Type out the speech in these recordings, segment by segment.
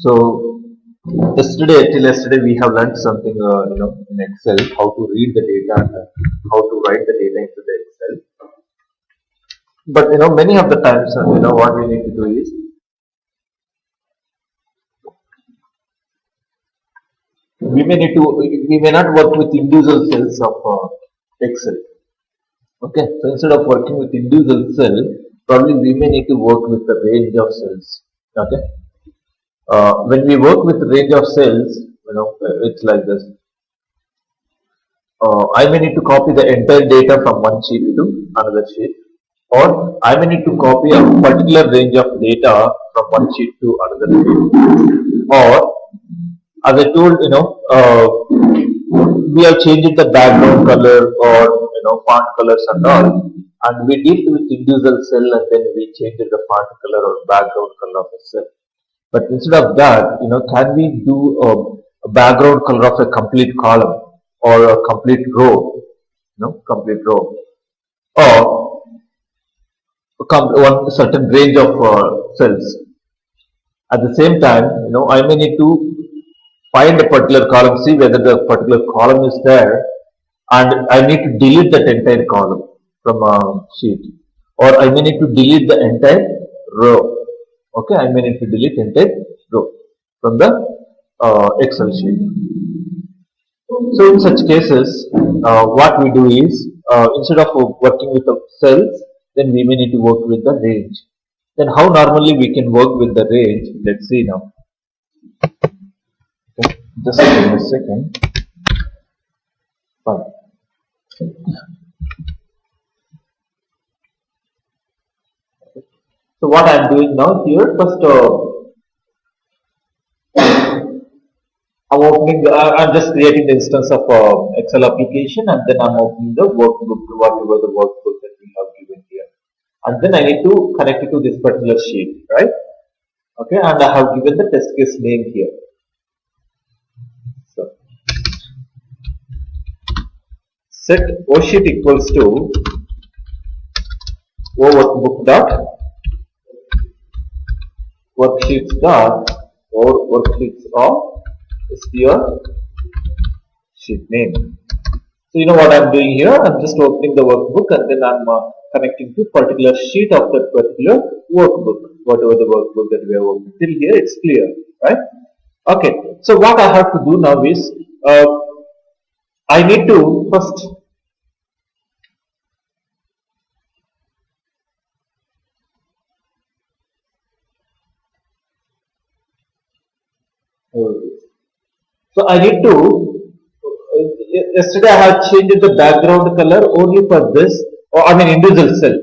So till yesterday we have learned something, in Excel, how to read the data and how to write the data into the Excel. But many of the times, what we need to do is we may not work with individual cells of Excel. Okay, so instead of working with individual cell, probably we may need to work with the range of cells. Okay, when we work with range of cells, it's like this. I may need to copy the entire data from one sheet to another sheet, or I may need to copy a particular range of data from one sheet to another sheet, or as I told, we have changed the background color or font colors and all, and we deal with individual cell and then we change the font color or background color of a cell. But instead of that, can we do a background color of a complete column or a complete row, complete row, or one certain range of cells. At the same time, I may need to find a particular column, see whether the particular column is there, and I need to delete that entire column from a sheet, or I may need to delete the entire row. Okay, I may need to delete entire row from the Excel sheet. So in such cases, what we do is, instead of working with the cells, then we may need to work with the range. Then how normally we can work with the range? Let's see now. Okay, just give me a second. Fine. So what I am doing now here, first I'm just creating the instance of Excel application, and then I'm opening the workbook, whatever the workbook that we have given here, and then I need to connect it to this particular sheet, right? Okay, and I have given the test case name here. So set worksheet equals to workbook dot worksheets dot or worksheets of your sheet name. So what I'm doing here, I'm just opening the workbook and then I'm connecting to particular sheet of that particular workbook, whatever the workbook that we are working. Till here it's clear, right? Okay, so what I have to do now is, I need to first so I need to, yesterday I have changed the background color only for this, or I mean individual cell.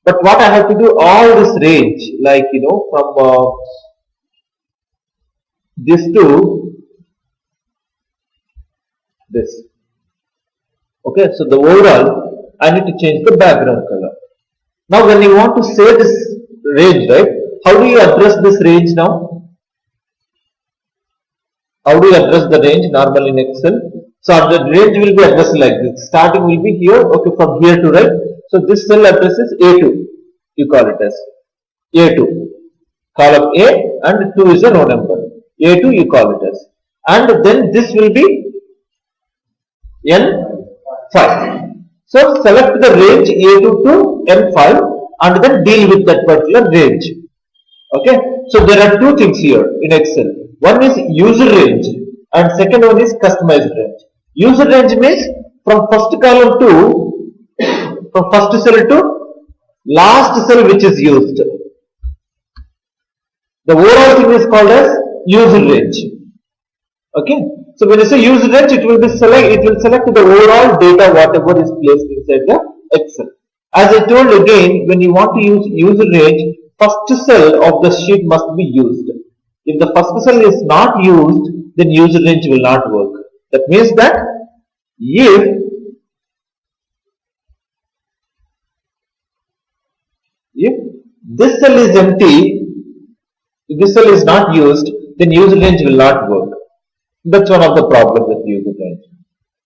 But what I have to do, all this range, like from this to this. Okay, so the overall, I need to change the background color. Now when you want to say this range, right, how do you address this range now? How do you address the range normally in Excel? So the range will be addressed like this. Starting will be here, okay, from here to right. So this cell address is A2. You call it as A2. Column A and 2 is the row number. A2 you call it as. And then this will be N5. So select the range A2 to N5 and then deal with that particular range. Okay. So there are two things here in Excel. One is user range and second one is customized range. User range means from first column to, from first cell to last cell which is used. The overall thing is called as user range. Okay. So when you say user range, it will select the overall data whatever is placed inside the Excel. As I told again, when you want to use user range, first cell of the sheet must be used. If the first cell is not used, then user range will not work. That means that if this cell is empty, if this cell is not used, then user range will not work. That's one of the problems with user range.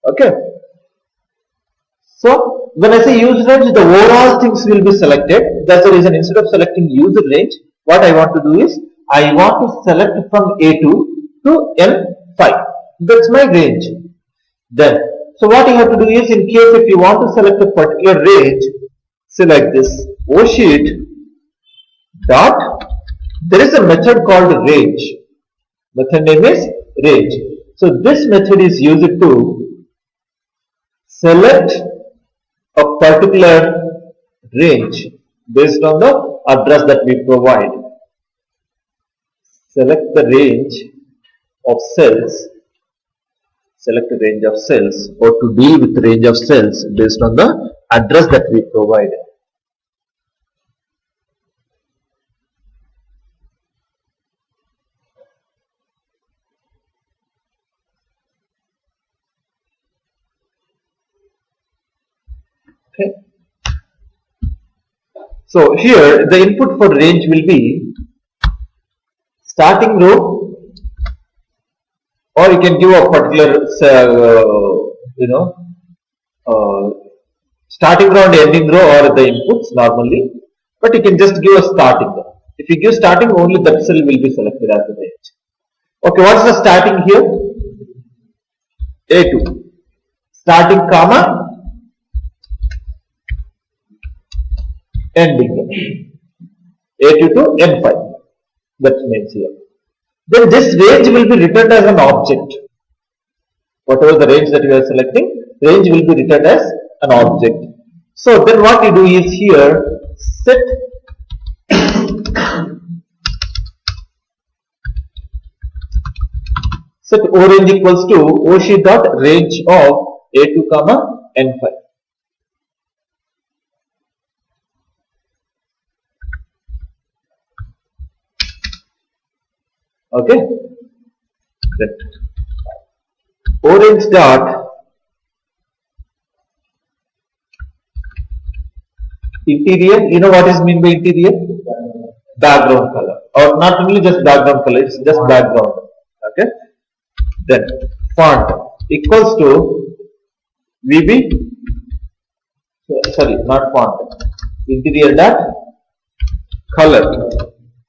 Okay. So when I say user range, the overall things will be selected. That's the reason instead of selecting user range, what I want to do is I want to select from A2 to N5. That's my range. Then, so what you have to do is, in case if you want to select a particular range, select this O sheet dot. There is a method called range. Method name is range. So this method is used to select a particular range based on the address that we provide. Select the range of cells. Select a range of cells, or to deal with range of cells based on the address that we provide. Okay. So here the input for range will be starting row, or you can give a particular starting row and ending row are the inputs normally, but you can just give a starting row. If you give starting, only that cell will be selected as the range. Okay, what is the starting here? A2. Starting comma ending. A2 to N5. That means here. Then this range will be returned as an object. Whatever the range that we are selecting, range will be returned as an object. So then what you do is here, set orange equals to OSHI dot range of A2 comma N5. Okay. Then orange dot interior. You know what is mean by interior? Background color, or not only just background color, it's just background. Okay. Then font equals to VB. Sorry, not font. Interior dot color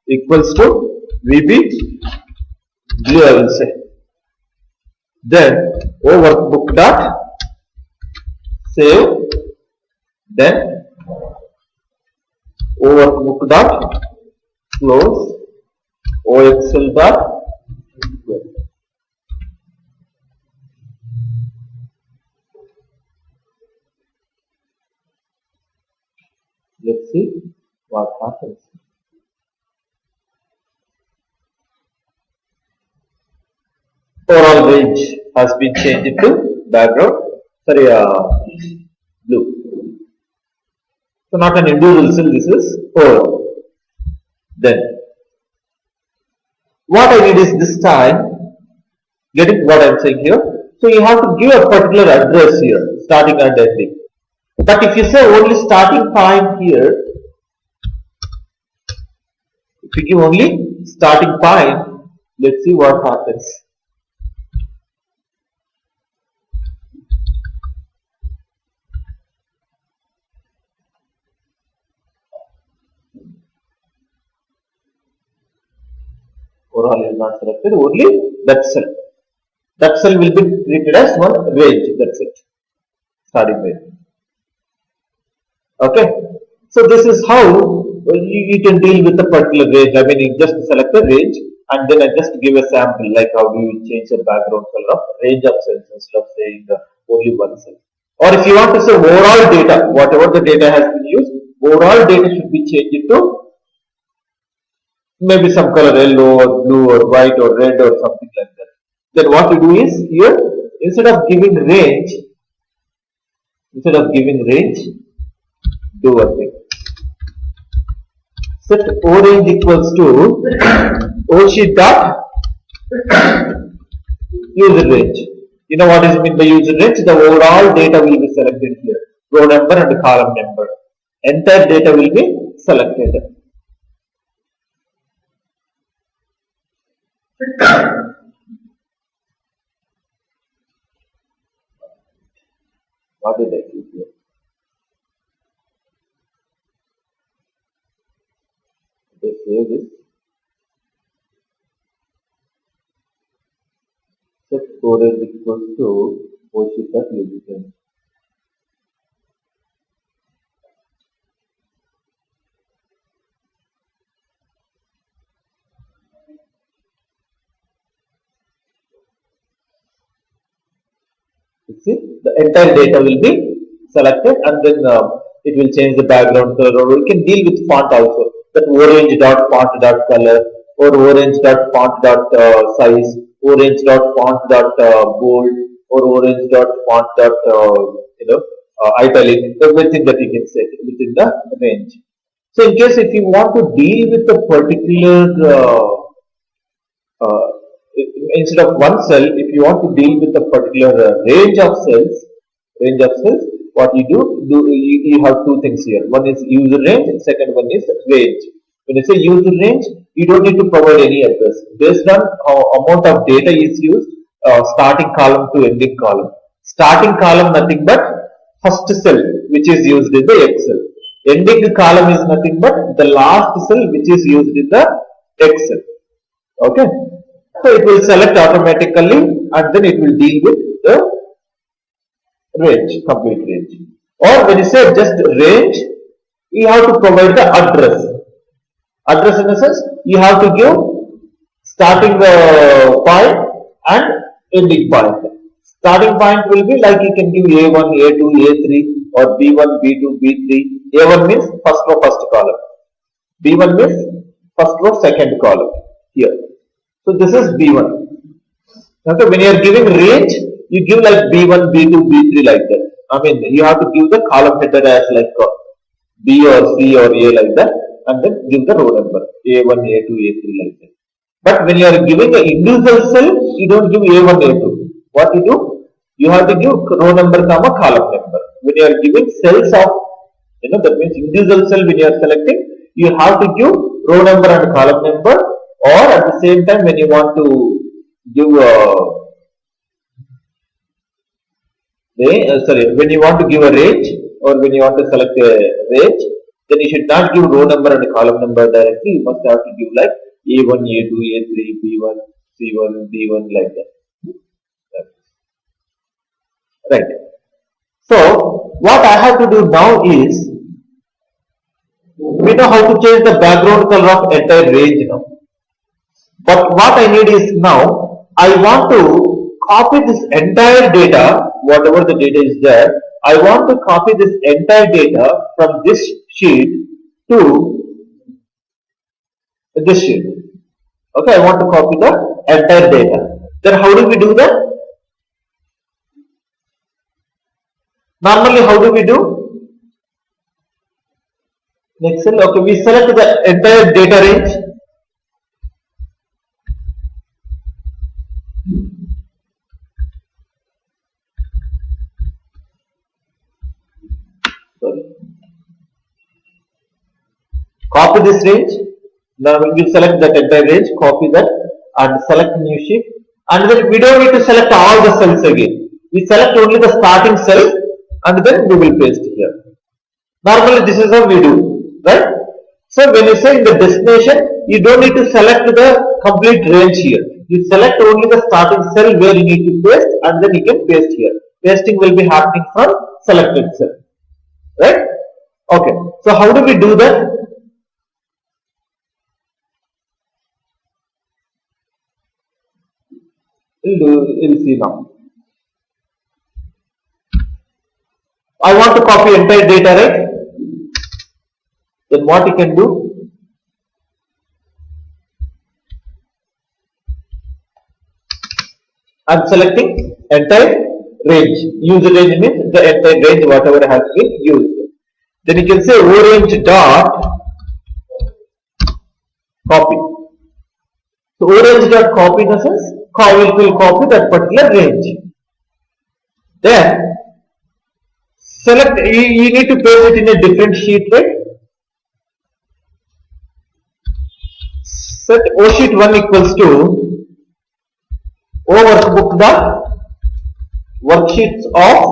equals to VB blue, I will say. Then O workbook dot save. Then O workbook dot close. O Excel dot quit. Let's see what happens. Overall range has been changed to background, blue. So not an individual cell, this is overall. Then what I need is this time, getting what I am saying here. So you have to give a particular address here, starting and ending. But if you say only starting point here, if you give only starting point, let's see what happens. Overall is not selected, only that cell. That cell will be treated as one range, that's it. Starting range. Okay. So this is how you can deal with a particular range. I mean, you just select a range and then I just give a sample, like how do you change the background color of range of cells instead of saying only one cell. Or if you want to say overall data, whatever the data has been used, overall data should be changed to maybe some color, yellow or blue or white or red or something like that. Then what you do is here, instead of giving range, do one thing. Set orange equals to OSHI dot user range. You know what is meant by user range? The overall data will be selected here. Row number and column number. Entire data will be selected. What did I do here? Let's save this. orange equals to O sheet of lubricant. You see, the entire data will be selected, and then it will change the background color, or we can deal with font also. That orange dot font dot color, or orange dot font dot size, orange dot font dot bold, or orange dot font dot italic. Everything that you can set within the range. So in case if you want to deal with a particular uh, instead of one cell, if you want to deal with a particular range of cells, what you you have two things here. One is user range, and second one is range. When you say user range, you don't need to provide any address. Based on how amount of data is used, starting column to ending column. Starting column nothing but first cell which is used in the X cell. Ending column is nothing but the last cell which is used in the X cell. Okay. So it will select automatically, and then it will deal with the range, complete range. Or when you say just range, you have to provide the address. Address in the sense, you have to give starting point and ending point. Starting point will be like you can give A1, A2, A3, or B1, B2, B3. A1 means first row, first column. B1 means first row, second column. Here. So this is B1. Okay, when you are giving range, you give like B1, B2, B3 like that. I mean, you have to give the column header as like B or C or A like that, and then give the row number A1, A2, A3 like that. But when you are giving an individual cell, you don't give A1, A2. What you do? You have to give row number, comma column number. When you are giving cells of, that means individual cell. When you are selecting, you have to give row number and column number. Or at the same time, when you want to give when you want to give a range, or when you want to select a range, then you should not give row number and column number directly. You must have to give like A1, A2, A3, B1, C1, D1 like that. Right. So what I have to do now is, we know how to change the background color of entire range now. But what I need is now, I want to copy this entire data, whatever the data is there, I want to copy this entire data from this sheet to this sheet. Okay, I want to copy the entire data. Then how do we do that? Normally, how do we do? In Excel, okay, we select the entire data range. Sorry. Copy this range. Now we will select that entire range, copy that, and select new sheet. And then we don't need to select all the cells again. We select only the starting cell, and then we will paste here. Normally, this is how we do, right? So when you say in the destination, you don't need to select the complete range here. You select only the starting cell where you need to paste, and then you can paste here. Pasting will be happening from selected cell, right? Okay. So how do we do that? We'll see now. I want to copy entire data, right? Then what you can do? I'm selecting entire range. User range means the entire range whatever has been used. Then you can say orange dot copy. So orange dot copy in the sense it will copy that particular range. Then select, you need to paste it in a different sheet, right? Set O sheet 1 equals to O workbook the worksheets of,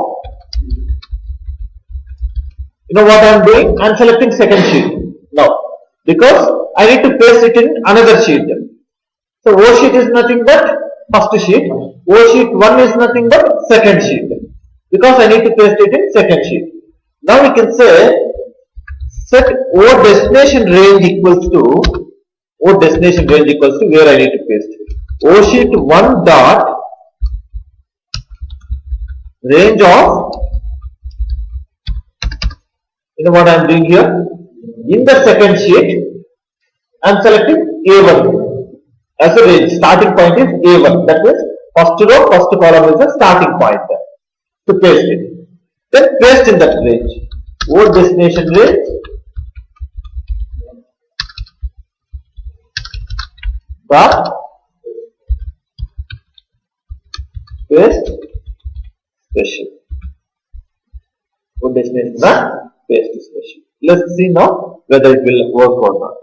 what I am doing? I am selecting second sheet now because I need to paste it in another sheet. So O sheet is nothing but first sheet. O sheet 1 is nothing but second sheet, because I need to paste it in second sheet. Now we can say set O destination range equals to where I need to paste it. O sheet 1 dot range of, you know what I am doing here? In the second sheet, I am selecting A1 as a range. Starting point is A1. That means first row, first column is the starting point to paste it. Then paste in that range. O destination range dot paste special. O destination dot paste special. Let's see now whether it will work or not.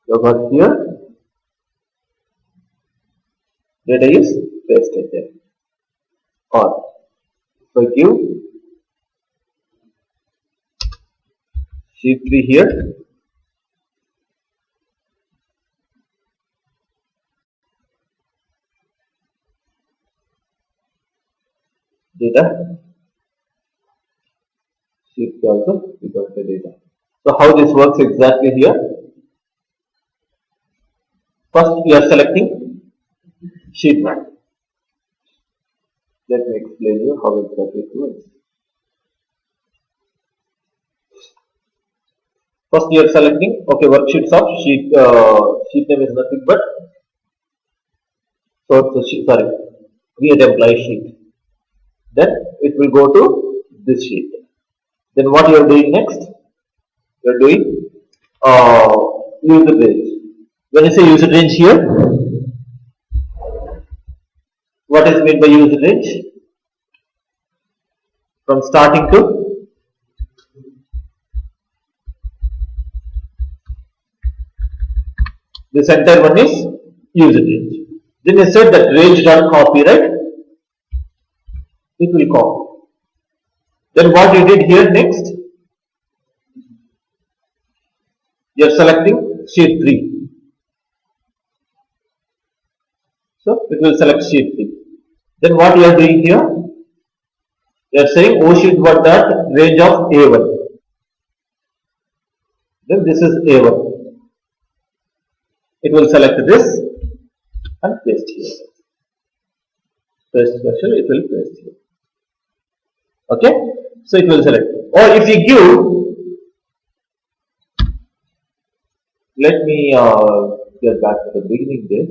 You got here, data is pasted there. Or if I give sheet 3 here, data, sheet 3 also we got the data. So how this works exactly here? First we are selecting sheet 1. Let me explain you how exactly it works. First you are selecting, okay, worksheets of sheet name is nothing but create employee sheet. Then it will go to this sheet. Then what you are doing next? You are doing user range. When you say user range here, what is meant by user range? From starting to this entire one is user range. Then you said that range dot copy, right? It will copy. Then what you did here next? You are selecting sheet 3. So it will select sheet 3. Then what you are doing here? You are saying O sheet 1 dot range of A1. Then this is A1. It will select this and paste here. Paste special, it will paste here. Okay? So it will select. Or if you give, let me get back to the beginning there.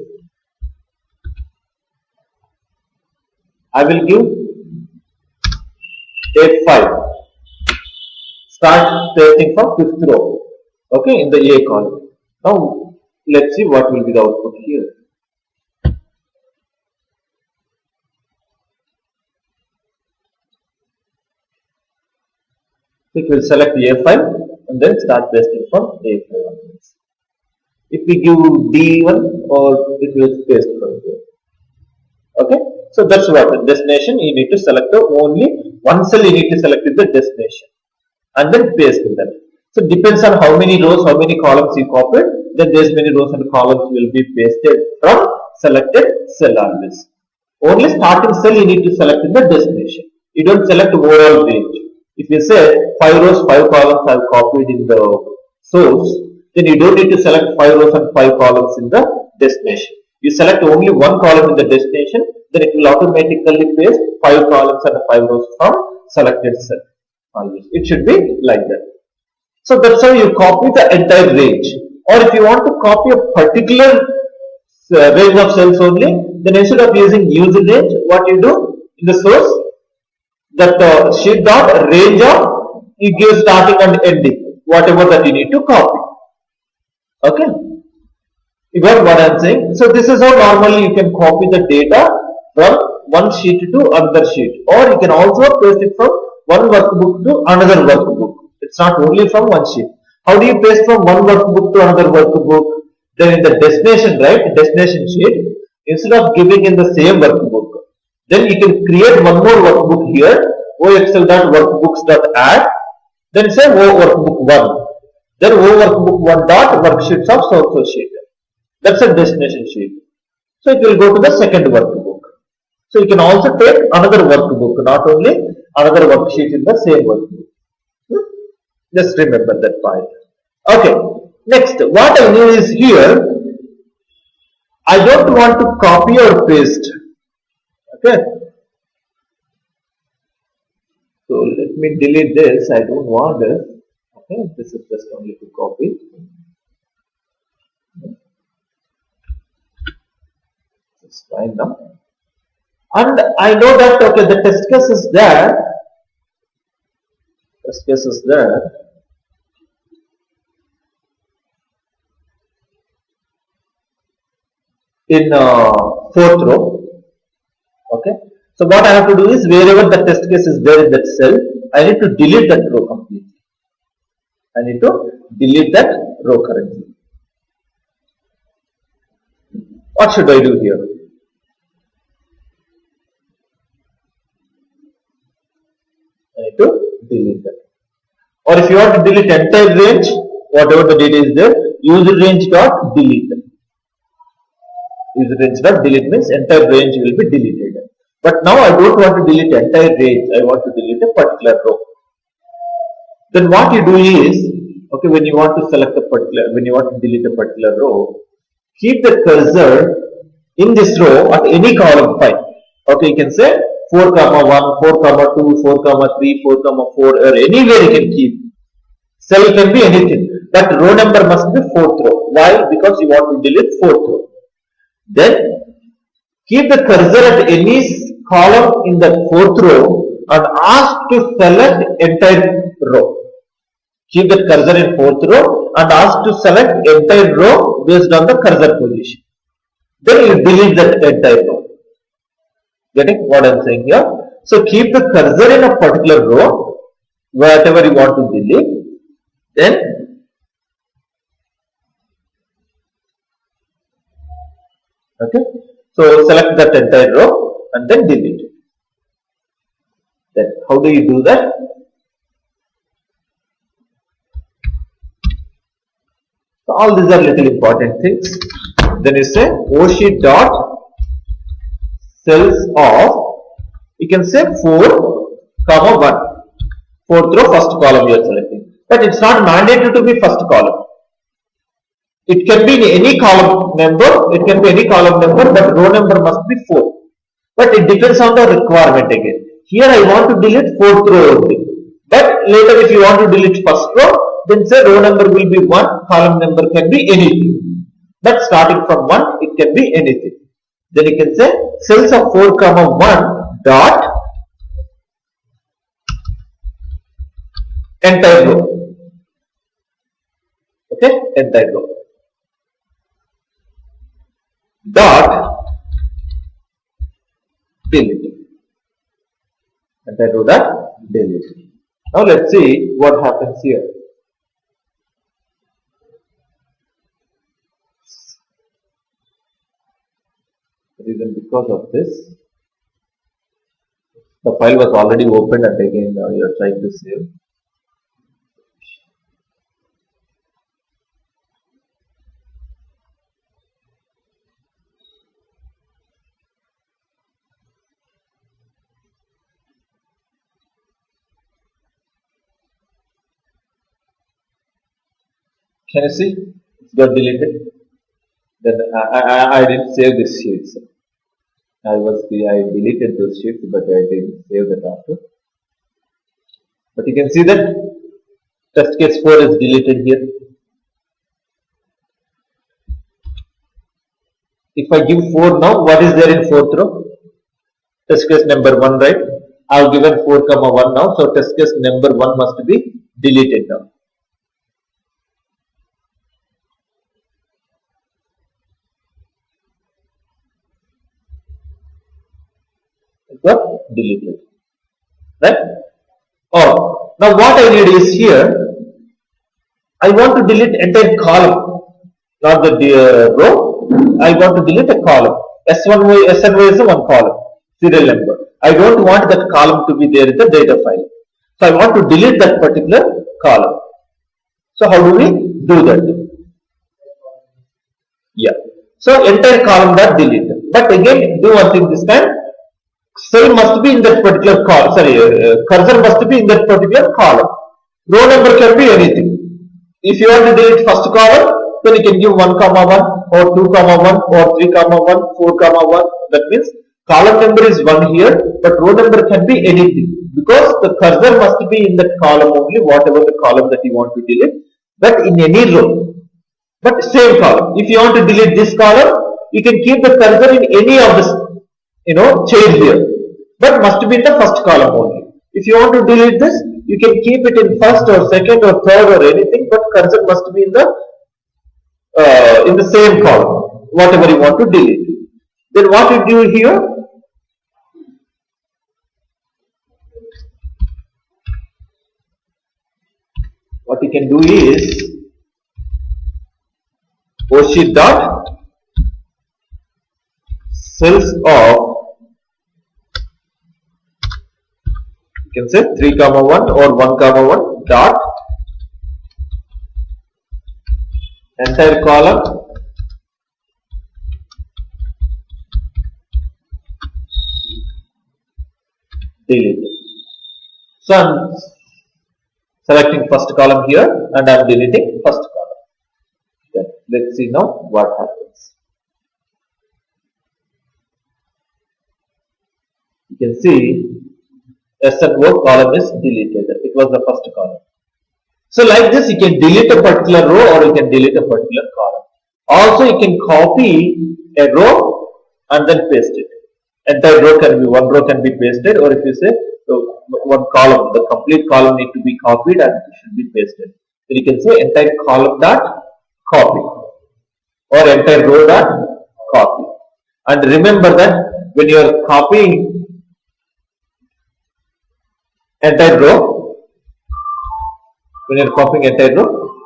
I will give A5. Start pasting from 5th row. Okay, in the A column. Now let's see what will be the output here. It will select A5 and then start pasting from A5 onwards. If we give D1, or it will paste from here. Okay, so that's what the destination. You need to select the only one cell. You need to select is the destination and then paste in that. So depends on how many rows, how many columns you copied. Then these many rows and columns will be pasted from selected cell on this. Only starting cell you need to select in the destination. You don't select overall range. If you say 5 rows, 5 columns are copied in the source, then you don't need to select 5 rows and 5 columns in the destination. You select only one column in the destination, then it will automatically paste 5 columns and 5 rows from selected cell. It should be like that. So that's how you copy the entire range. Or if you want to copy a particular range of cells only, then instead of using user range, what you do in the source, that sheet dot range of, you give starting and ending, whatever that you need to copy. Okay, you got what I am saying? So this is how normally you can copy the data from one sheet to another sheet, or you can also paste it from one workbook to another workbook. It's not only from one sheet. How do you paste from one workbook to another workbook? Then in the destination, right, destination sheet, instead of giving in the same workbook, Then you can create one more workbook here, oexcel.workbooks.add, then say O workbook 1. Then O workbook 1 dot worksheets of so sheet. That's a destination sheet. So it will go to the second workbook. So you can also take another workbook, not only another worksheet in the same workbook. Just remember that point. Okay. Next, what I do is here, I don't want to copy or paste. Okay. So let me delete this. I don't want this. Okay. This is just only to copy. It's fine now. And I know that okay, the test case is there. Test case is there. In fourth row. Okay. So what I have to do is wherever the test case is there in that cell, I need to delete that row completely. I need to delete that row currently. What should I do here? I need to delete that. Or if you want to delete entire range, whatever the data is there, user range dot delete. User range dot delete means entire range will be deleted. But now I don't want to delete entire range. I want to delete a particular row. Then what you do is, okay, when you want to select a particular, when you want to delete a particular row, keep the cursor in this row at any column 5. Okay, you can say 4, 1, 4, 2, 4, 3, 4, 4, or anywhere you can keep. Cell can be anything. That row number must be 4th row. Why? Because you want to delete 4th row. Then keep the cursor at any column in the 4th row and ask to select entire row. Keep the cursor in 4th row and ask to select entire row based on the cursor position. Then you delete that entire row. Getting what I am saying here? So keep the cursor in a particular row, whatever you want to delete. Then okay. So select that entire row and then delete it. Then how do you do that? So all these are little important things. Then you say OSheet dot cells of, you can say 4, 1. 4th row, first column you are selecting. But it's not mandated to be first column. It can be any column number, but row number must be 4. But it depends on the requirement again. Here I want to delete 4th row only. But later if you want to delete first row, then say row number will be 1, column number can be anything. But starting from 1, it can be anything. Then you can say cells of 4, 1 dot entire row. Okay, entire row. Dot delete. Entire row dot delete. Now let's see what happens here. Reason because of this, the file was already opened and again you are trying to save. Can you see? It's got deleted. Then I didn't save this sheets. I deleted those sheets, but I didn't save that after. But you can see that test case 4 is deleted here. If I give 4 now, what is there in 4th row? Test case number 1, right? I have given 4, 1 now, so test case number 1 must be deleted now. It got deleted, right? Oh, now what I need is here, I want to delete entire column, not the row. I want to delete a column. SN is one column. serial number. I don't want that column to be there in the data file. So I want to delete that particular column. So how do we do that? Yeah. So entire column got deleted. But again, do one thing this time. Cell must be in that particular column. Sorry, cursor must be in that particular column. Row number can be anything. If you want to delete first column, then you can give 1, 1 or 2, 1 or 3, 1, 4, 1. That means column number is 1 here, but row number can be anything because the cursor must be in that column only, whatever the column that you want to delete, but in any row. But same column. If you want to delete this column, you can keep the cursor in any of the chain here, but must be in the first column only. If you want to delete this, you can keep it in first or second or third or anything, but cursor must be in the same column, whatever you want to delete. Then what you do here? What you can do is OC dot cells of, you can say 3, 1 or 1, 1 dot entire column delete. So I am selecting first column here and I am deleting first column. Then let's see now what happens. You can see S and O column is deleted. It was the first column. So like this, you can delete a particular row or you can delete a particular column. Also, you can copy a row and then paste it. Entire row can be, one row can be pasted, or if you say so one column, the complete column need to be copied and it should be pasted. Then you can say entire column dot copy or entire row dot copy. And remember that when you are copying entire row,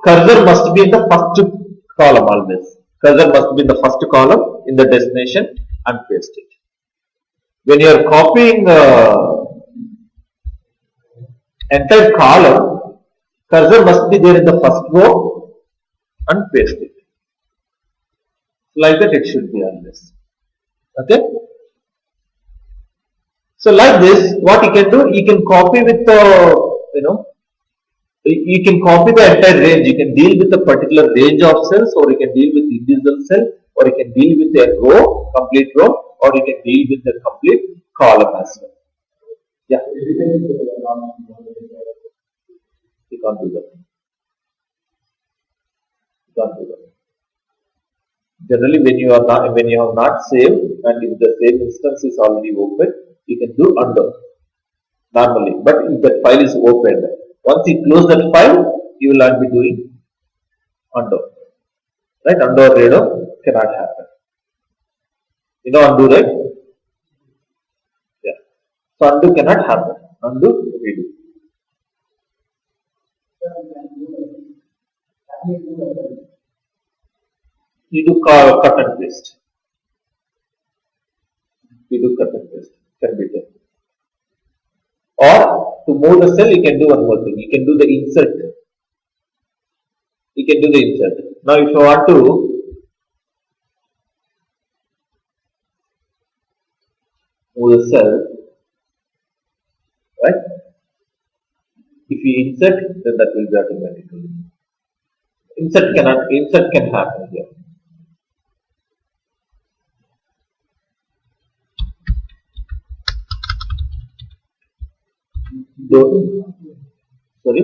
cursor must be in the first column always. Cursor must be in the first column in the destination and paste it. When you are copying entire column, cursor must be there in the first row and paste it. Like that it should be always. Okay. So like this, what you can do, you can copy with you can copy the entire range. You can deal with a particular range of cells, or you can deal with individual cell, or you can deal with a row, complete row, or you can deal with a complete column as well. Yeah. You can't do that. You can't do that. Generally, when you have not saved and if the same instance is already open, you can do undo normally. But if that file is opened, once you close that file, you will not be doing undo. Right? Undo or redo cannot happen. You know undo, right? Yeah. So undo cannot happen. Undo, redo. You do cut and paste. You do cut and paste. Can be done. Or to move the cell, you can do one more thing. You can do the insert. You can do the insert. Now, if you want to move the cell, right? If you insert, then that will be automatically. Insert can happen here. Sorry?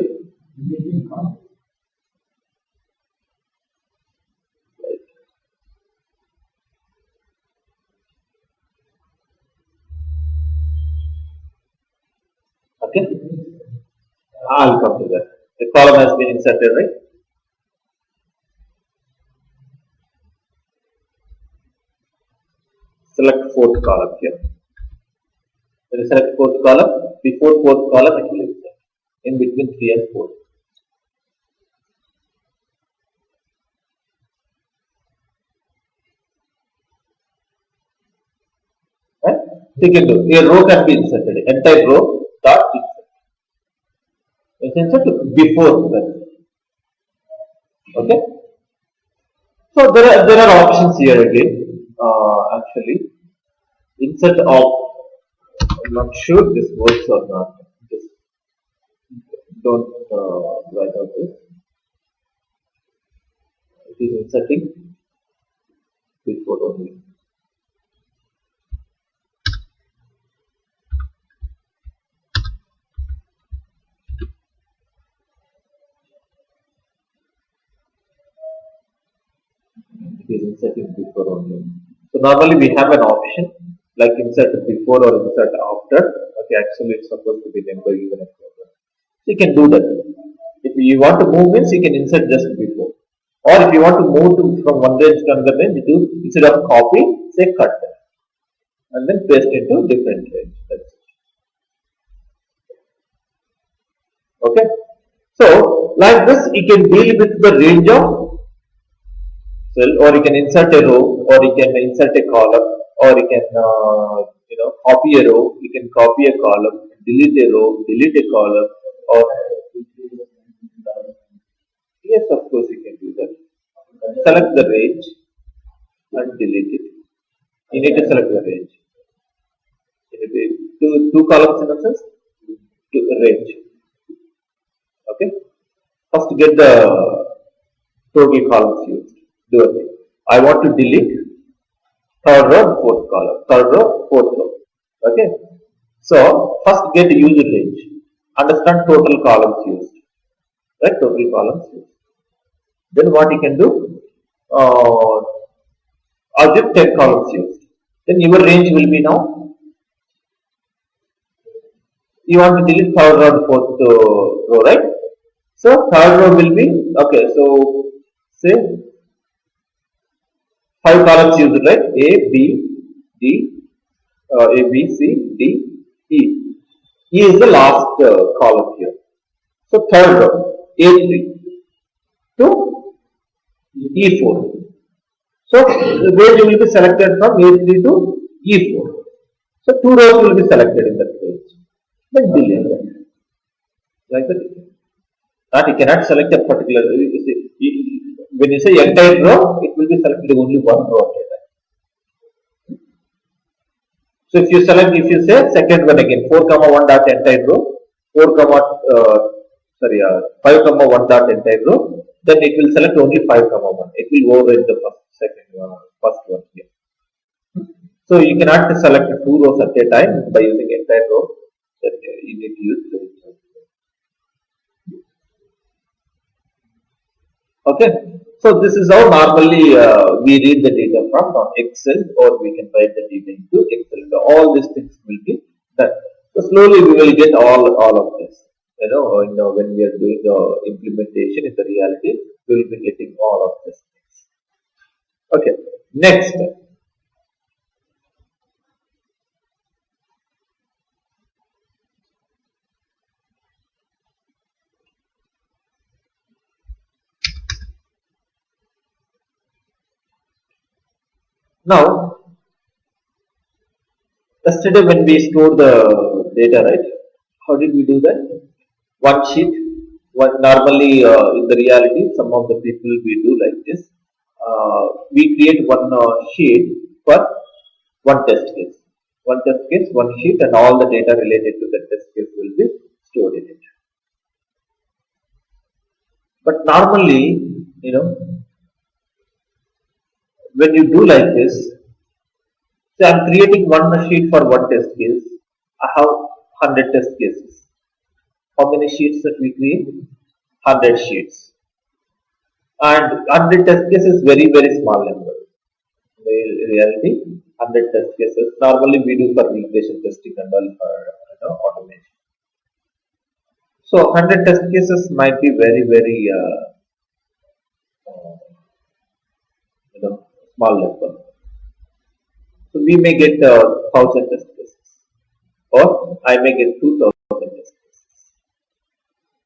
Right. Okay? I'll come to that. The column has been inserted, right? Select fourth column here. When you select fourth column, before fourth column it will insert. In between 3 and 4. Right? you can do. A row can be inserted. Entire row dot insert. It's insert before that. Okay. So there are options here again. Actually, insert of. I'm not sure this works or not. Just don't write out this. It is inserting before only. It is inserting before only. So normally we have an option like insert before or insert after. Okay, actually it's supposed to be number even if program. So you can do that. If you want to move means you can insert just before. Or if you want to move from one range to another range, you do instead of copy, say cut and then paste into different range. That's it. Okay. So like this you can deal with the range of cell, or you can insert a row, or you can insert a column, or you can copy a row, you can copy a column, delete a row, delete a column, or yes, of course you can do that. Select the range and delete it. You need to select the range. You need to two columns in a sense, to range. Okay. First get the total columns used. Do a thing. I want to delete third row, fourth column, third row, fourth row. Okay. So first get user range. Understand total columns used. Right? Total columns used. Then what you can do? Assume 10 columns used. Then your range will be now. You want to delete third row and fourth row, right? So third row will be okay. So say 5 columns used, right? A, B, D, A, B, C, D, E. E is the last column here. So third row, A3 to E4. So the range will be selected from A3 to E4. So 2 rows will be selected in that range. Then delete that. Like that. That you cannot select a particular. When you say entire row, it will be selected only one row at a time. So if you select, if you say second one again, 4 comma 1 dot entire row, 4 comma 5 comma 1 dot entire row, then it will select only 5 comma 1. It will override the first one here. So you cannot select 2 rows at a time by using entire row. Then you need to use range. Okay. So this is how normally we read the data from Excel, or we can write the data into Excel. So all these things will be done. So slowly we will get all of this. When we are doing the implementation in the reality, we will be getting all of these things. Okay. Next. Now, yesterday when we store the data, right? How did we do that? One sheet. Normally, in the reality, some of the people we do like this. We create one sheet for one test case. One test case, one sheet, and all the data related to the test case will be stored in it. But normally, when you do like this, say I'm creating one sheet for one test case. I have 100 test cases. How many sheets that we create? 100 sheets. And 100 test cases is very, very small number. In reality, 100 test cases. Normally we do for regression testing and all for automation. So 100 test cases might be very, very small number. So we may get 1000 test cases, or I may get 2000 test cases.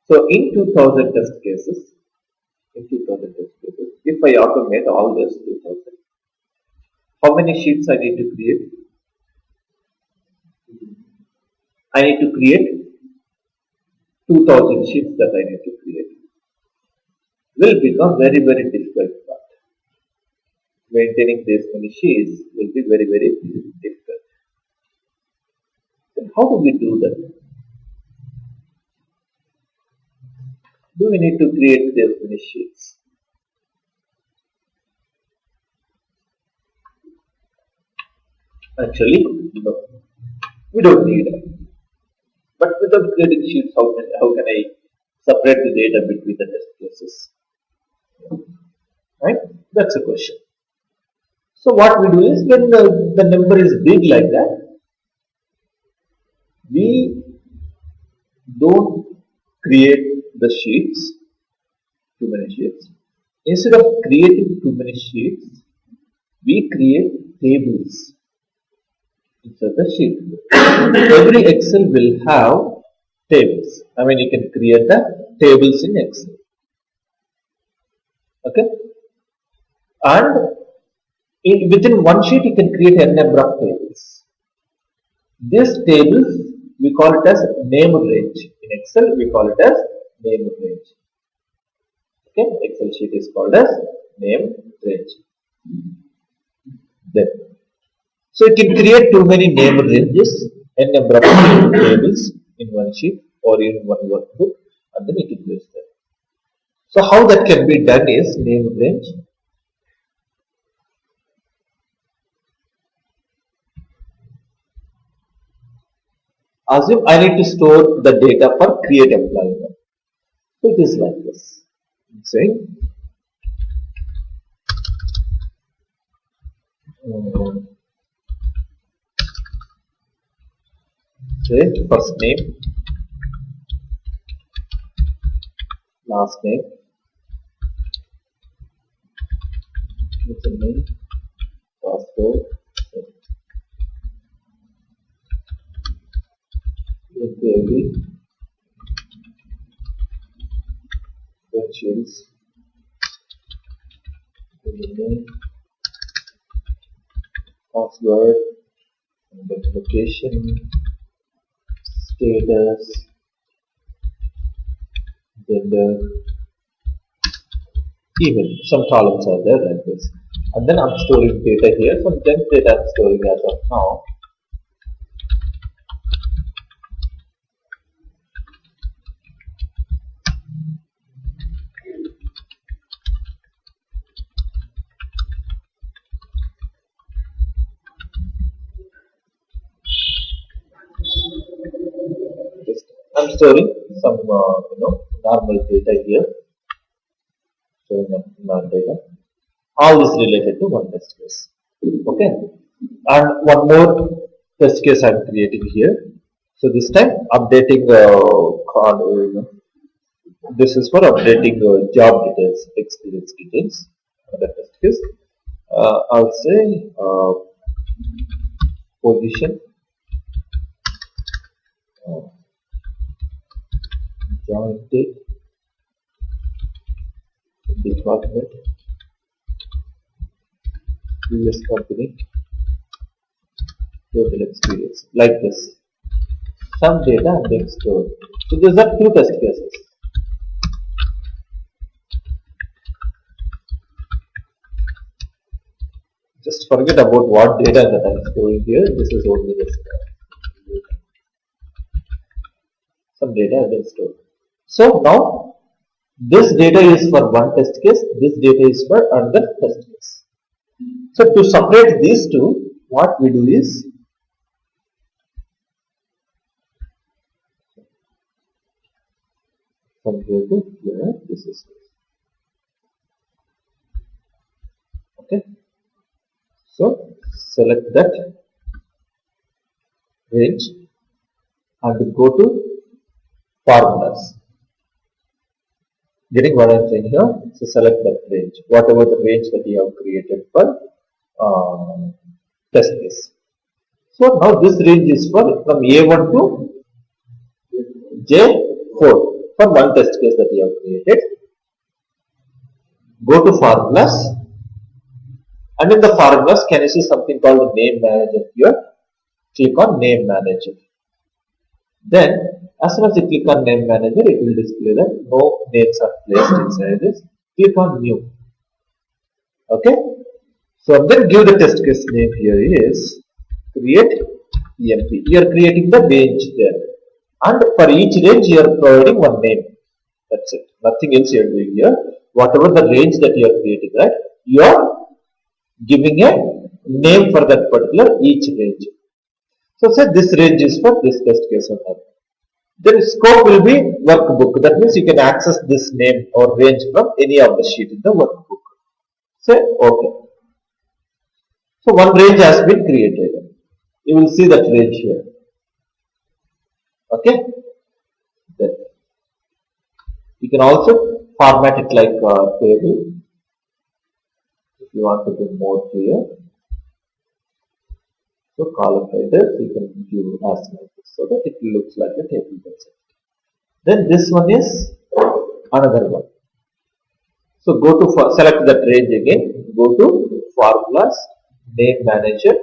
So in 2000 test cases, if I automate all this 2000, how many sheets I need to create? I need to create 2000 sheets that I need to create. Will become very, very difficult part. Maintaining this many sheets will be very, very difficult. Then how do we do that? Do we need to create this many sheets? Actually, no. We don't need it. But without creating sheets, how can I separate the data between the test cases? Right? That's a question. So what we do is when the number is big like that, we don't create the sheets, too many sheets. Instead of creating too many sheets, we create tables inside the sheet. Every Excel will have tables. I mean, you can create the tables in Excel. Okay? And within one sheet, you can create a number of tables. These tables, we call it as name range. In Excel, we call it as name range. Okay? Excel sheet is called as name range. Then, so you can create too many name ranges and number of tables in one sheet or in one workbook, and then you can use them. So how that can be done is name range. Assume I need to store the data for create employee. So it is like this. I'm saying say first name, last name, username, password, employee, credentials, name, password, and then location, status, gender, email. Some columns are there like this. And then I'm storing data here. Some junk data I'm storing as of now. I'm storing some normal data here. Showing up non-data. All is related to one test case. Okay. And one more test case I'm creating here. So this time updating this is for updating job details, experience details. Another test case. I'll say position, join date, department, previous company, total experience, like this. Some data are being stored. So these are two test cases. Just forget about what data that I am storing here. This is only this. Some data are being stored. So now this data is for one test case. This data is for another test case. So to separate these two, what we do is from here to here, this is okay. So select that range and go to formulas. Getting what I am saying here? So select that range, whatever the range that you have created for test case. So now this range is for from A1 to J4 for one test case that you have created. Go to formulas, and in the formulas, can you see something called name manager here? Click on name manager. Then as soon as you click on name manager, it will display that no names are placed inside this. Click on new. Okay. So then give the test case name here is create EMP. You are creating the range there. And for each range you are providing one name. That's it. Nothing else you are doing here. Whatever the range that you are creating, right? You are giving a name for that particular each range. So say this range is for this test case only. Then scope will be workbook. That means you can access this name or range from any of the sheet in the workbook. Say okay. So one range has been created. You will see that range here. Okay. Then you can also format it like a table. If you want to be more clear. So column headers you can give as like this so that it looks like a table. Then this one is another one. So go to select that range again. Go to formulas, name manager,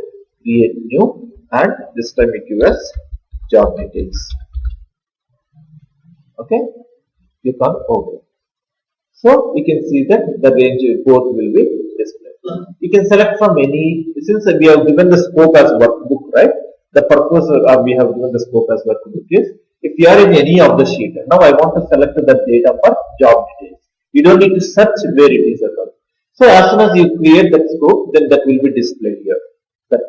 create new, and this time we give as job details. Okay. Click on OK. So you can see that the range both will be displayed. You can select from any, since we have given the scope as workbook, right? The purpose we have given the scope as workbook is if you are in any of the sheet. Now I want to select the data for job details. You don't need to search where it is at all. So as soon as you create that scope, then that will be displayed here. That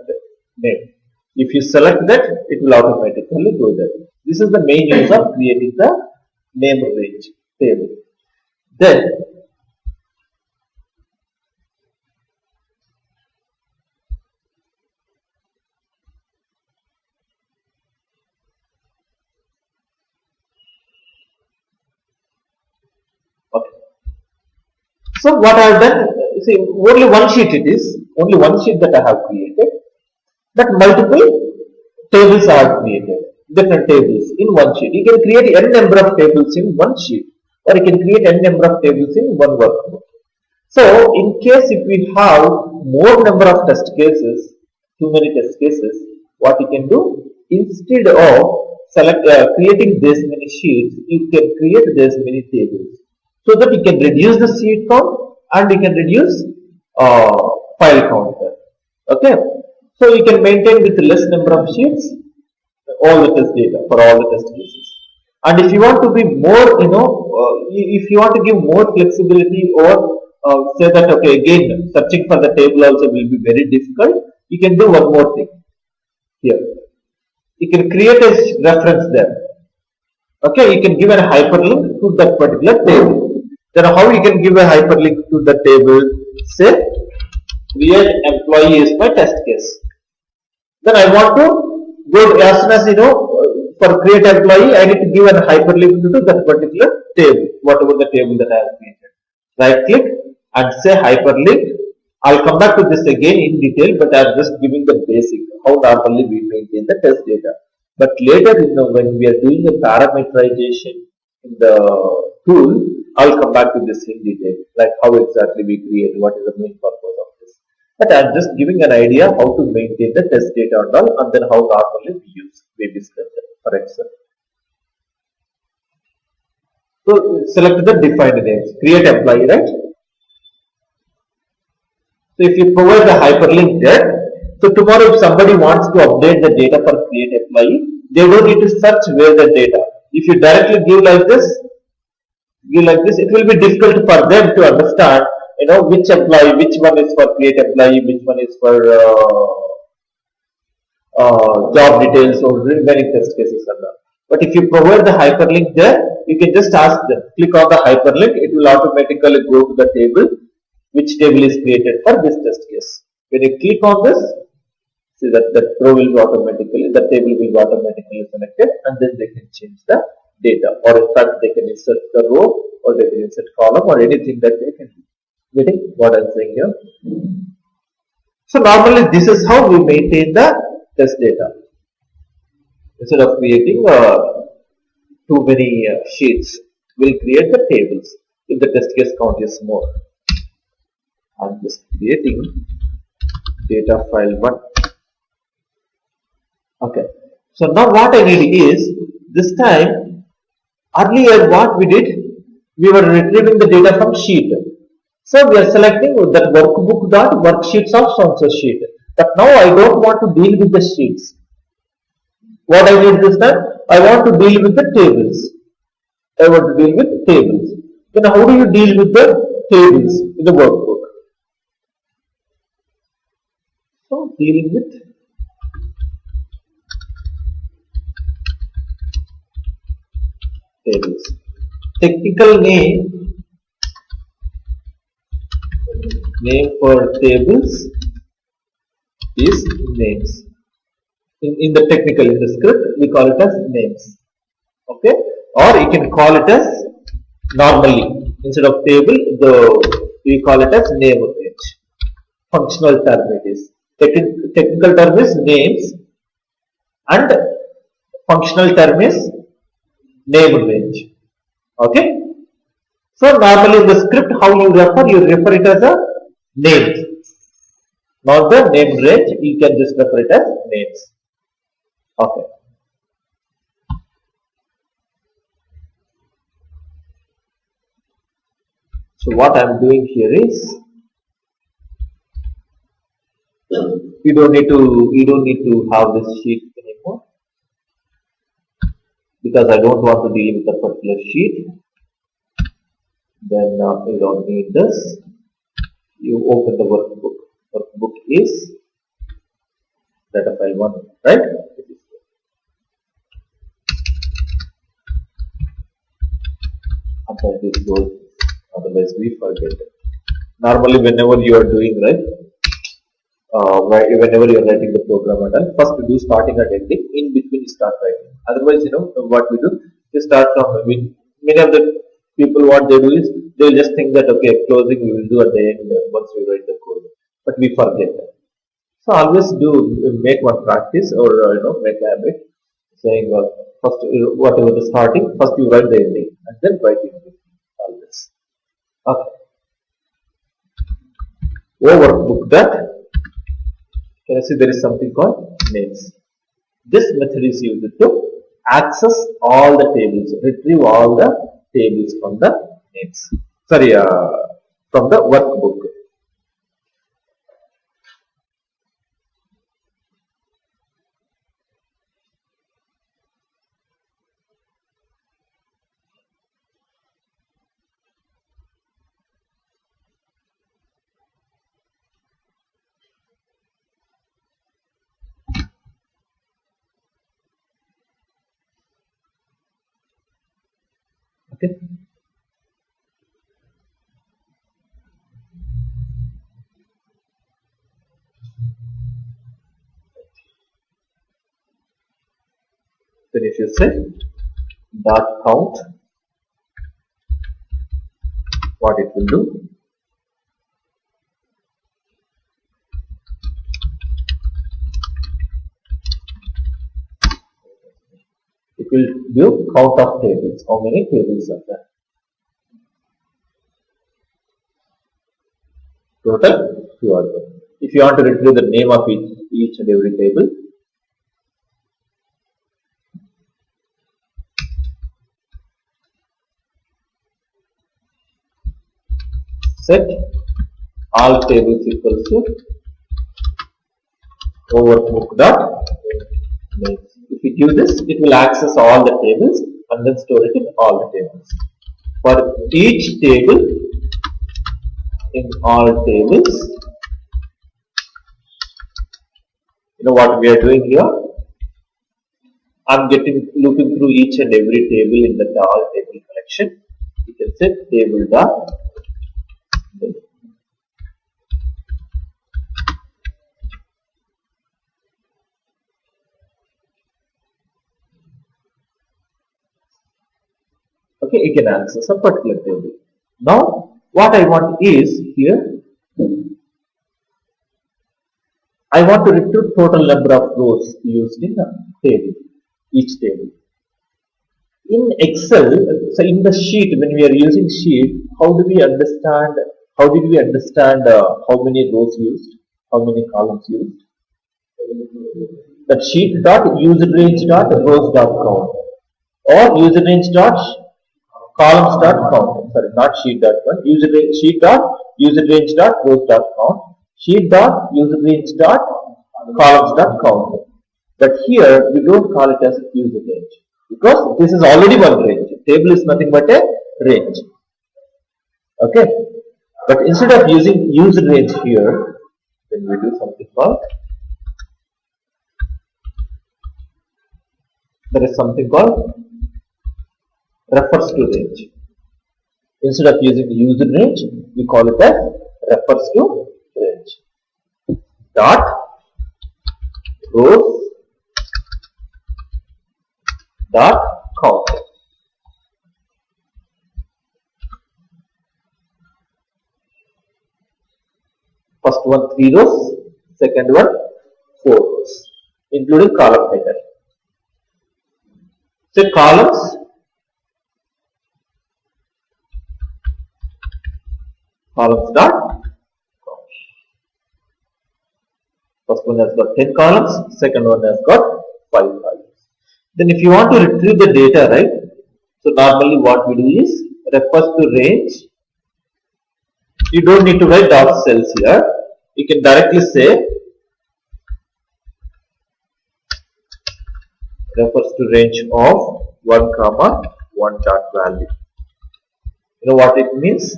name. If you select that, it will automatically go there. This is the main use of creating the name range table. Then okay. So what I have done, see only one sheet it is, only one sheet that I have created, but multiple tables I have created, different tables in one sheet. You can create n number of tables in one sheet, or you can create n number of tables in one workbook. So in case if we have more number of test cases, too many test cases, what you can do, instead of creating this many sheets, you can create this many tables, so that you can reduce the sheet count and you can reduce file count. Okay, so you can maintain with less number of sheets all the test data for all the test cases. And if you want to be more, if you want to give more flexibility or say that okay, again searching for the table also will be very difficult, you can do one more thing here. You can create a reference there. Okay, you can give a hyperlink to that particular table. Then how you can give a hyperlink to the table? Say create employee is my test case. Then I want to go as soon as for create employee, I need to give a hyperlink to that particular table, whatever the table that I have created. Right click and say hyperlink. I'll come back to this again in detail, but I'm just giving the basic how normally we maintain the test data. But later, when we are doing the parameterization in the tool, I'll come back to this in detail, like how exactly we create, what is the main purpose of this. But I'm just giving an idea how to maintain the test data and all, and then how normally we discuss it for Excel. So select the defined names, create employee, right? So if you provide the hyperlink there, so tomorrow if somebody wants to update the data for create employee, they don't need to search where the data. If you directly give like this, it will be difficult for them to understand, which employee, which one is for create employee, which one is for job details or remaining test cases and all. But if you provide the hyperlink there, you can just ask them, click on the hyperlink, it will automatically go to the table, which table is created for this test case. When you click on this, see that row will be automatically, the table will be automatically selected, and then they can change the data, or in fact they can insert the row, or they can insert column, or anything that they can do. Getting what I'm saying here? So normally this is how we maintain the test data. Instead of creating too many sheets, we'll create the tables if the test case count is more. I'm just creating data file 1. Okay. So now what I need is This time, earlier what we did, we were retrieving the data from sheet. So we are selecting that workbook dot worksheets of so sheet. But now I don't want to deal with the sheets. What I need this time? I want to deal with the tables. I want to deal with tables. Then how do you deal with the tables in the workbook? So dealing with tables. Technical name for tables is names. In the technical, in the script, we call it as names. Okay, or you can call it as normally instead of table, we call it as name range. Functional term it is. Technical term is names, and functional term is name range. Okay. So normally in the script, how you refer it as a name, not the name range. You can just refer it as names. Okay. So what I am doing here is, you don't need to have this sheet anymore, because I don't want to deal with a particular sheet. Then you don't need this. You open the workbook. Workbook is data file 1, right? This goes, otherwise we forget it. Normally, whenever you are doing, right, whenever you are writing the program and all, first we do starting and ending. In between, you start writing. Otherwise, what we do, we start from many of the people, what they do is they just think that okay, closing we will do at the end once we write the code, but we forget that. So always do make one practice, or make a habit saying first whatever the starting, first you write the ending and then write it always. Okay. Overbook that. Can you see there is something called names? This method is used to access all the tables, retrieve all the tables from the names. Sorry, from the workbook. Okay. Then if you say dot count, what it will do? It will give count of tables. How many tables are there? Total 2 are there. If you want to retrieve the name of each and every table, set all tables equals to overbook dot names. If you do this, it will access all the tables and then store it in all the tables. For each table, in all tables, what we are doing here? I'm looking through each and every table in the all table collection. You can say table dot name. Okay, you can access a particular table. Now, what I want is here, I want to retrieve total number of rows used in a table, each table. In Excel, so in the sheet, when we are using sheet, how did we understand how many rows used, how many columns used? That sheet dot user range dot rows dot count. or user range dot columns dot count. Sorry, not sheet dot count. Sheet dot user range dot rows dot count. Sheet dot user range dot columns dot count. But here we don't call it as user range because this is already one range. Table is nothing but a range. Okay. But instead of using user range here, then we do something called refers to range. Instead of using user range, we call it as refers to range. Dot rows dot count. First one 3 rows, second one 4 rows, including column header. So columns dot count. First one has got 10 columns, second one has got 5 columns. Then if you want to retrieve the data, right? So normally what we do is refers to range. You don't need to write dot cells here. You can directly say refers to range of 1 comma 1 dot value. You know what it means?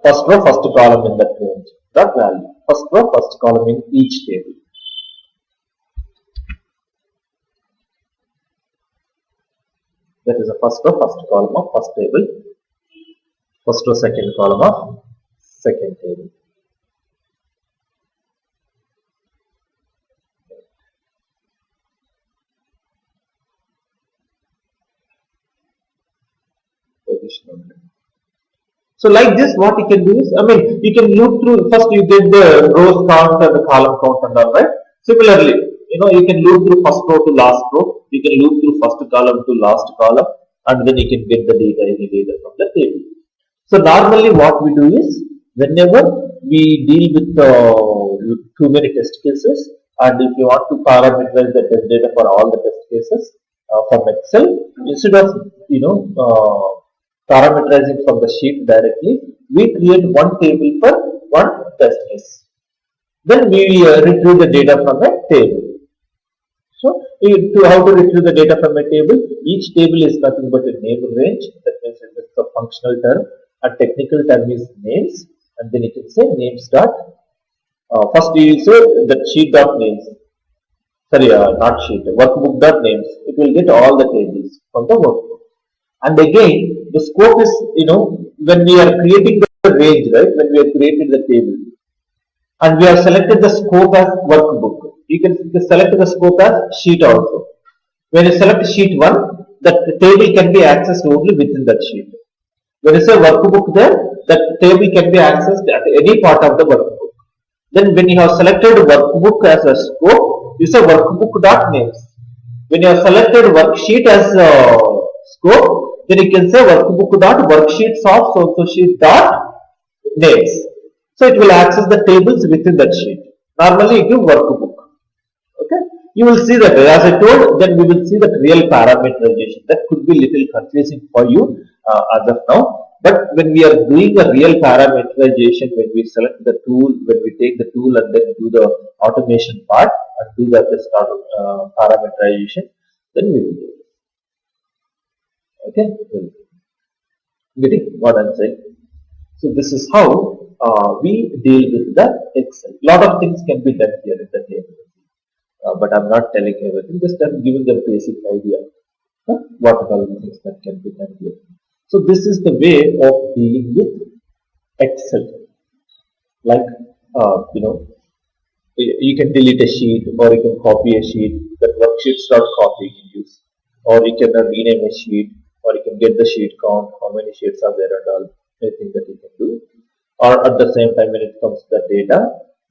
First row, first column in that range dot value. First row, first column in each table. That is the first row, first column of first table. First row, second column of second table. So like this, what you can do is, you can loop through. First, you get the rows count and the column count and all, right? Similarly, you can loop through first row to last row. You can loop through first column to last column, and then you can get the data, any data from the table. So normally, what we do is, whenever we deal with too many test cases, and if you want to parameterize the test data for all the test cases from Excel, instead of parameterizing from the sheet directly, we create one table for one test case. Then we retrieve the data from a table. So, how to retrieve the data from a table? Each table is nothing but a name range. That means it is a functional term. A technical term is names, and then you can say names dot. First, you say that sheet dot names. Sorry, not sheet. Workbook dot names. It will get all the tables from the workbook. And again, the scope is, when we are creating the range, right? When we have created the table, and we have selected the scope as workbook, you can select the scope as sheet also. When you select sheet 1, that table can be accessed only within that sheet. When you say workbook there, that table can be accessed at any part of the workbook. Then when you have selected workbook as a scope, you say workbook dot names. When you have selected worksheet as a scope, then you can say workbook dot worksheets of so sheet dot names. So it will access the tables within that sheet. Normally you give workbook. Okay. You will see that, as I told, then we will see that real parameterization. That could be little confusing for you as of now. But when we are doing a real parameterization, when we select the tool, when we take the tool and then do the automation part and do the parameterization, then we will do it. Okay, getting what I'm saying? So this is how we deal with the Excel. Lot of things can be done here in the table, but I'm not telling everything. Just I'm giving the basic idea. What are all the things that can be done here? So this is the way of dealing with Excel. Like you can delete a sheet, or you can copy a sheet. That worksheets dot copy you can use, or you can rename a sheet, or you can get the sheet count, how many sheets are there and all, anything that you can do. Or at the same time, when it comes to the data,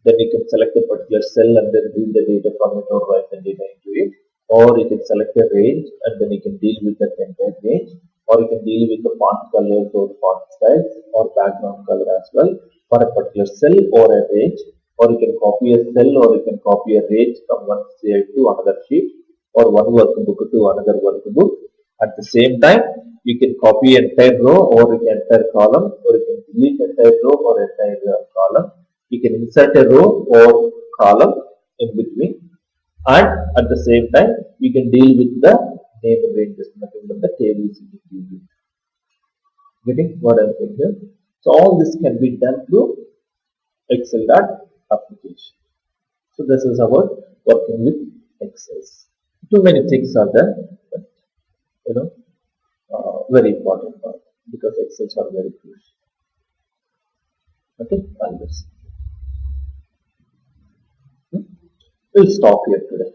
then you can select a particular cell and then read the data from it or write the data into it. Or you can select a range and then you can deal with that entire range. Or you can deal with the font colors or font styles or background color as well for a particular cell or a range. Or you can copy a cell or you can copy a range from one sheet to another sheet, or one workbook to another workbook, At the same time, you can copy entire row or you can entire column, or you can delete entire row or entire column. You can insert a row or column in between, and at the same time you can deal with the name ranges, nothing but the tables you can deal with. Getting what I'm saying here? So all this can be done through Excel application. So this is about working with Excel. Too many things are there, but very important part, because Excels are very crucial. Okay, I'll just we'll stop here today.